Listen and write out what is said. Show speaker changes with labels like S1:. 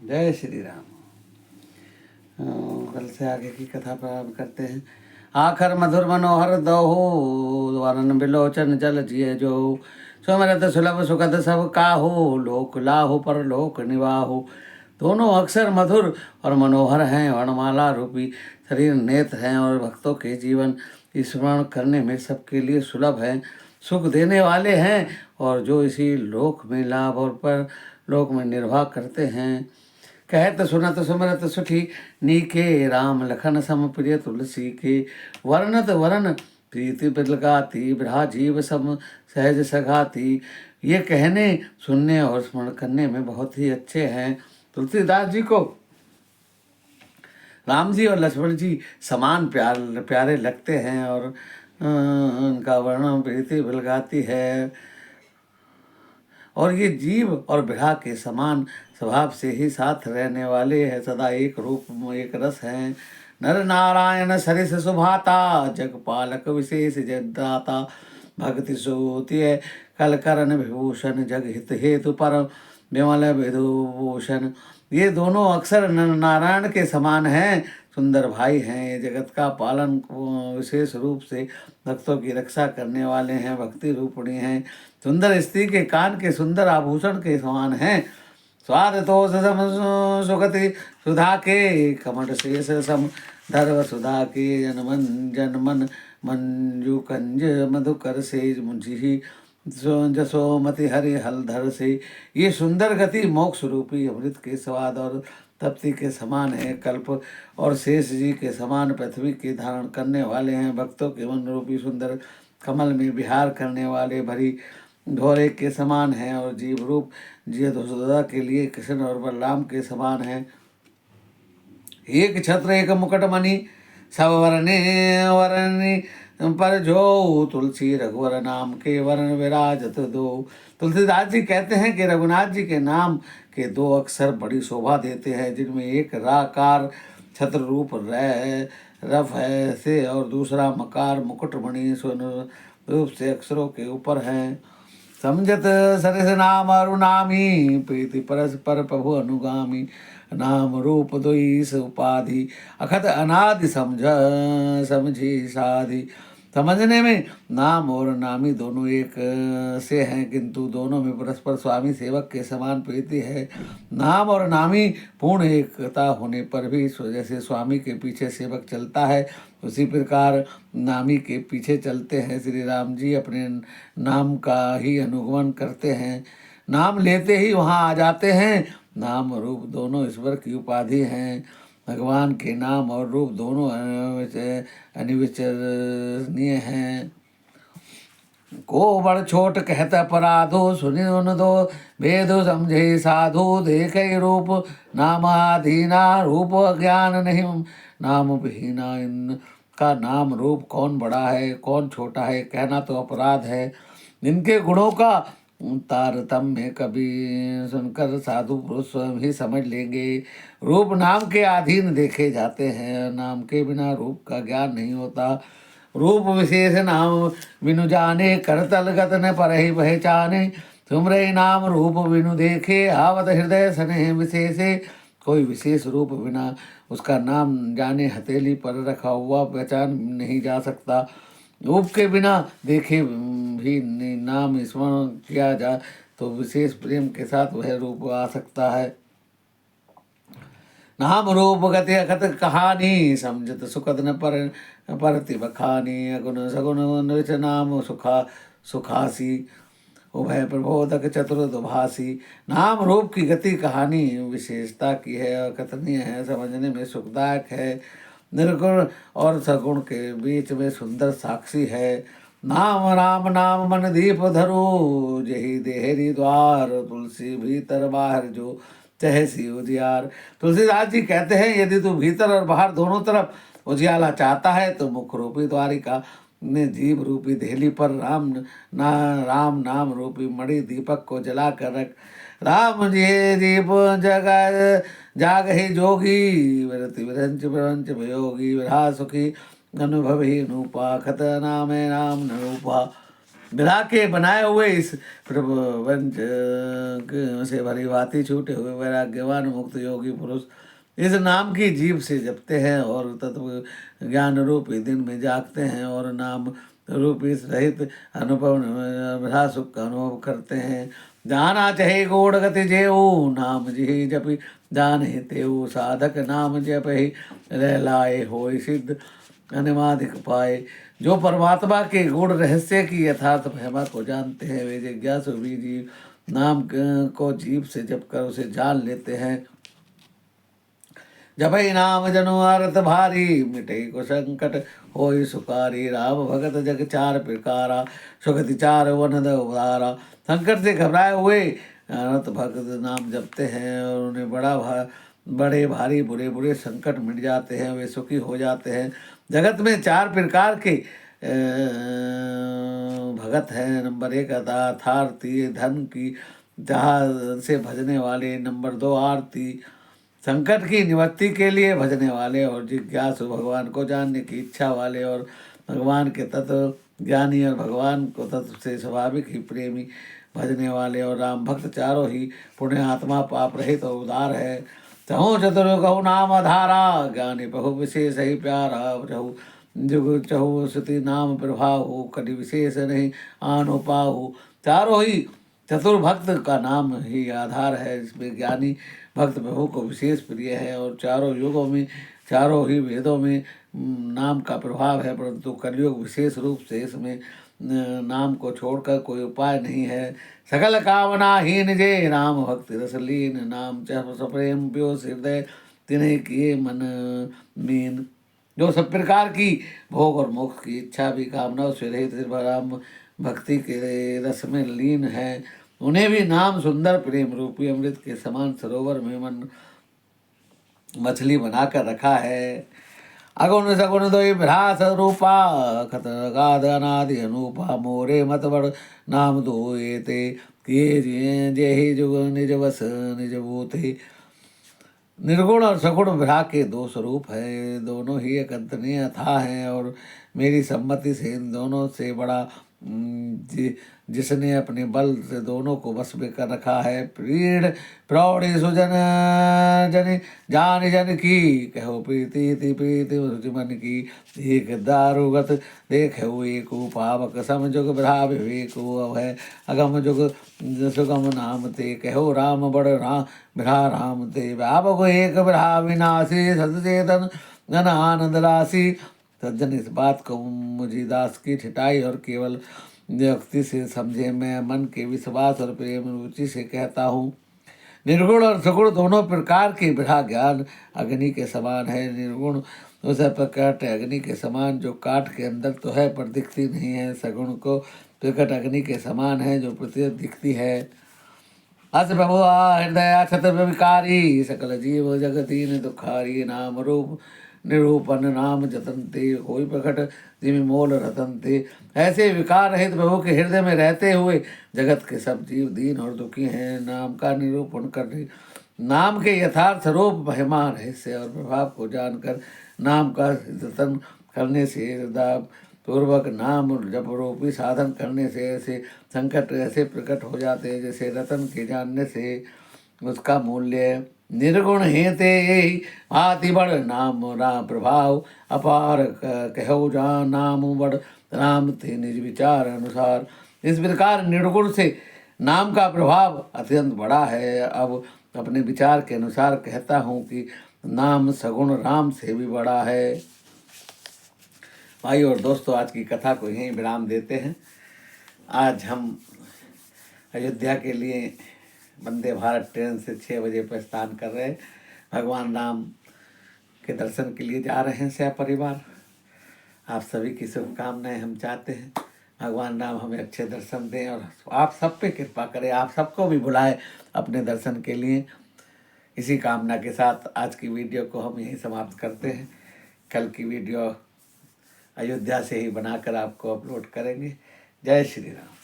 S1: जय श्री राम। कल से आगे की कथा प्रारंभ करते हैं। आखर मधुर मनोहर दहो, वरन बिलोचन जल जिय जो। सुमरत सुलभ सुखद सब काहू, लोक लाहु पर लोक निवाहु। दोनों अक्षर मधुर और मनोहर हैं, वर्णमाला रूपी शरीर नेत्र हैं और भक्तों के जीवन स्मरण करने में सबके लिए सुलभ हैं, सुख देने वाले हैं और जो इसी लोक में लाभ और पर लोक में निर्वाह करते हैं। कहत सुनत सुमरत सुठी, नीके राम लखन सम प्रिय तुलसी के। वर्णत वरण प्रीति बिलगाती, बिरहा जीव सम सहज सघाती। ये कहने सुनने और स्मरण करने में बहुत ही अच्छे हैं। तुलसीदास जी को राम जी और लक्ष्मण जी समान प्यारे लगते हैं और उनका वर्णन प्रीति बिलगाती है और ये जीव और बिरहा के समान स्वभाव से ही साथ रहने वाले हैं, सदा एक रूप एक रस हैं। नर नारायण सरिस सुभाता, जग पालक विशेष जगदाता। भक्ति सोती है कल करण विभूषण, जग हित हेतु परम विमल विधुभूषण। ये दोनों अक्षर नर नारायण के समान हैं, सुंदर भाई हैं। ये जगत का पालन विशेष रूप से भक्तों की रक्षा करने वाले हैं, भक्ति रूपणी हैं। सुंदर स्त्री के कान के सुंदर आभूषण के समान हैं। स्वाद तो सम सुगति सुधा के, कमट शेष सम धर्व सुधा के। जनमन मंजू कंज मधुकर से, मुझी जसोमति हरि हलधर से। ये सुंदर गति मोक्ष रूपी अमृत के स्वाद और तप्ति के समान है। कल्प और शेष जी के समान पृथ्वी के धारण करने वाले हैं। भक्तों के मन रूपी सुंदर कमल में विहार करने वाले भरी ढोरे के समान है और जीव रूप यशोदा के लिए कृष्ण और बलराम के समान है। एक छत्र एक मुकुट मणि, सब वरने वरनी पर जो। तुलसी रघुवर नाम के वरण विराजत दो। तुलसीदास जी कहते हैं कि रघुनाथ जी के नाम के दो अक्षर बड़ी शोभा देते हैं, जिनमें एक राकार छत्र रूप रफ है से और दूसरा मकार मुकुटमणि स्वर्ण रूप से अक्षरों के ऊपर है। समझत सरस नाम अरुणामी, प्रीति परस्पर प्रभु अनुगामी। नाम रूप दुईस उपाधि, अखत अनादि समझी साधि। समझने में नाम और नामी दोनों एक से हैं, किंतु दोनों में परस्पर स्वामी सेवक के समान प्रीति है। नाम और नामी पूर्ण एकता होने पर भी जैसे स्वामी के पीछे सेवक चलता है, उसी प्रकार नामी के पीछे चलते हैं। श्री राम जी अपने नाम का ही अनुगमन करते हैं, नाम लेते ही वहाँ आ जाते हैं। नाम रूप दोनों ईश्वर की उपाधि हैं। भगवान के नाम और रूप दोनों अनिविचरणीय हैं। को बड़ छोट कहत अपराधो, सुनि उन दो भेदो समझे साधु। देखे रूप नामाधीना, रूप ज्ञान नहीं नाम विहीना। इनका नाम रूप कौन बड़ा है कौन छोटा है कहना तो अपराध है। इनके गुणों का तारतम्य कभी सुनकर साधु पुरुष स्वयं ही समझ लेंगे। रूप नाम के अधीन देखे जाते हैं, नाम के बिना रूप का ज्ञान नहीं होता। रूप विशेष नाम बिनु जाने, करतल गत न पर ही पहचाने। तुमरे नाम रूप बिनु देखे, आवत हृदय स्नेह विशेषे। कोई विशेष रूप बिना उसका नाम जाने हथेली पर रखा हुआ पहचान नहीं जा सकता। रूप के बिना देखे भी नाम स्मरण किया जाए तो विशेष प्रेम के साथ वह रूप आ सकता है। नाम रूप गति अखत कहानी, समझत सुखद न परति बखानी। अगुण सगुण निच नाम सुखासी, उभय प्रबोधक चतुर्दभासी। नाम रूप की गति कहानी विशेषता की है और कथनीय है, समझने में सुखदायक है। निर्गुण और सगुण के बीच में सुंदर साक्षी है। नाम राम नाम मन दीप धरो, जही देहरी द्वार। तुलसी भीतर बाहर जो तहसी उजियार। तुलसीदास जी कहते हैं, यदि तू भीतर और बाहर दोनों तरफ उजियाला चाहता है तो मुख रूपी द्वारिका ने जीव रूपी देहली पर राम नाम रूपी मणि दीपक को जला कर रख। राम जी दीप जाग ही जोगी, विरति विरंच विरंच वियोगी। विरहा सुखी अनुभव ही नूपा, खत नाम नाम न रूपा। विरह के बनाए हुए इस प्रपंच से भली भांति छूटे हुए वैराग्यवान मुक्त योगी पुरुष इस नाम की जीभ से जपते हैं और तत्व ज्ञान रूपी दिन में जागते हैं और नाम रूपी रहित अनुभव विरह सुख का अनुभव करते हैं। जाना चाहे गोड़ गति जेऊ नाम जी जपि जान तेऊ साधक नाम जप ही रह लाए हो सिद्ध अनिमादिक पाए। जो परमात्मा के गुण रहस्य की यथार्थ महिमा को जानते हैं वे जिज्ञासु भी जीव नाम को जीव से जप कर उसे जान लेते हैं। जपै नाम जनु आरत भारी मिटे को संकट होई सुकारी। राम भगत जग चार प्रकारा सुगति चार वन उदारा। संकट से घबराए हुए अनंत भक्त नाम जपते हैं और उन्हें बड़े भारी बुरे बुरे संकट मिट जाते हैं, वे सुखी हो जाते हैं। जगत में चार प्रकार के भगत हैं। नंबर 1 अर्थार्थी धन की जहाँ से भजने वाले। नंबर 2 आरती संकट की निवृत्ति के लिए भजने वाले और जिज्ञासु भगवान को जानने की इच्छा वाले और भगवान के तत्व ज्ञानी और भगवान को तत्व से स्वाभाविक ही प्रेमी भजने वाले। और राम भक्त चारों ही पुण्य आत्मा पाप रहित और उदार है। चहु चतुर कहु नाम आधारा ज्ञानी बहु विशेष ही प्यारा। चहु जुग चहु श्रुति नाम प्रभाहु कभी विशेष नहीं आनो पाहु। चारों ही चतुर भक्त का नाम ही आधार है, इसमें ज्ञानी भक्त प्रभु को विशेष प्रिय है। और चारों युगों में चारों ही वेदों में नाम का प्रभाव है, परंतु कलयुग विशेष रूप से इसमें नाम को छोड़कर कोई उपाय नहीं है। सकल कामना हीन जे राम भक्ति रसलीन नाम चह सप्रेम प्यो हृदय तिन्हें किए मन मीन। जो सब प्रकार की भोग और मोक्ष की इच्छा भी कामनाओं से रहित राम भक्ति के रस में लीन है, उन्हें भी नाम सुंदर प्रेम रूपी अमृत के समान सरोवर में मन मछली बनाकर रखा है। अगुण सगुण दो भ्रास रूपा खतगाद अनादि अनूपा। मोरे मत बड़ नाम दो ये ते किए जे ही जुग निज वस निज भूते। निर्गुण और सगुण विरह के दो स्वरूप है, दोनों ही एक अंतनीय अथाह हैं और मेरी सम्मति से इन दोनों से बड़ा जिसने अपने बल से दोनों को वश में कर रखा है। प्रीण प्रौढ़ सुजन जन जान जन की कहो प्रीति प्रीति मन की। एक दारुगत देखो एक पावक समजुग विरह विवेक है। अगम जुग सुगम नाम ते कहो राम बड़ राम विरह राम ते। व्यापक एक विरह विनाशी सचेतन घन आनंद राशि। सज्जन इस बात को मुझी दास की ठिठाई और केवल व्यक्ति से समझे, मैं मन के विश्वास और प्रेम रुचि से कहता हूँ। निर्गुण और सगुण दोनों प्रकार के विरह ज्ञान अग्नि के समान है। निर्गुण उस प्रकट अग्नि के समान जो काठ के अंदर तो है पर दिखती नहीं है। सगुण को प्रकट अग्नि के समान है जो प्रत्यक्ष दिखती है। अस प्रभु हृदय छत विकारी सकल जीव जगतीन दुखारी। नाम रूप निरूपन नाम जतनते कोई प्रकट जिमि मोल रतनते। ऐसे विकार रहित प्रभु के हृदय में रहते हुए जगत के सब जीव दीन और दुखी हैं। नाम का निरूपण करने नाम के यथार्थ रूप महिमा रहस्य और प्रभाव को जानकर नाम का जतन करने से हृदय पूर्वक नाम जप रूपी साधन करने से ऐसे संकट ऐसे प्रकट हो जाते हैं जैसे रतन के जानने से उसका मूल्य। निर्गुण हेते आति बड़ नाम राम प्रभाव अपार कहो जा नाम बड़ राम थे निज विचार अनुसार। इस प्रकार निर्गुण से नाम का प्रभाव अत्यंत बड़ा है। अब अपने विचार के अनुसार कहता हूँ कि नाम सगुण राम से भी बड़ा है। भाई और दोस्तों, आज की कथा को यहीं विराम देते हैं। आज हम अयोध्या के लिए वंदे भारत ट्रेन से 6 बजे प्रस्थान कर रहे हैं। भगवान राम के दर्शन के लिए जा रहे हैं सपरिवार। आप सभी की शुभकामनाएं हम चाहते हैं। भगवान राम हमें अच्छे दर्शन दें और आप सब पे कृपा करें, आप सबको भी बुलाएं अपने दर्शन के लिए। इसी कामना के साथ आज की वीडियो को हम यहीं समाप्त करते हैं। कल की वीडियो अयोध्या से ही बनाकर आपको अपलोड करेंगे। जय श्री राम।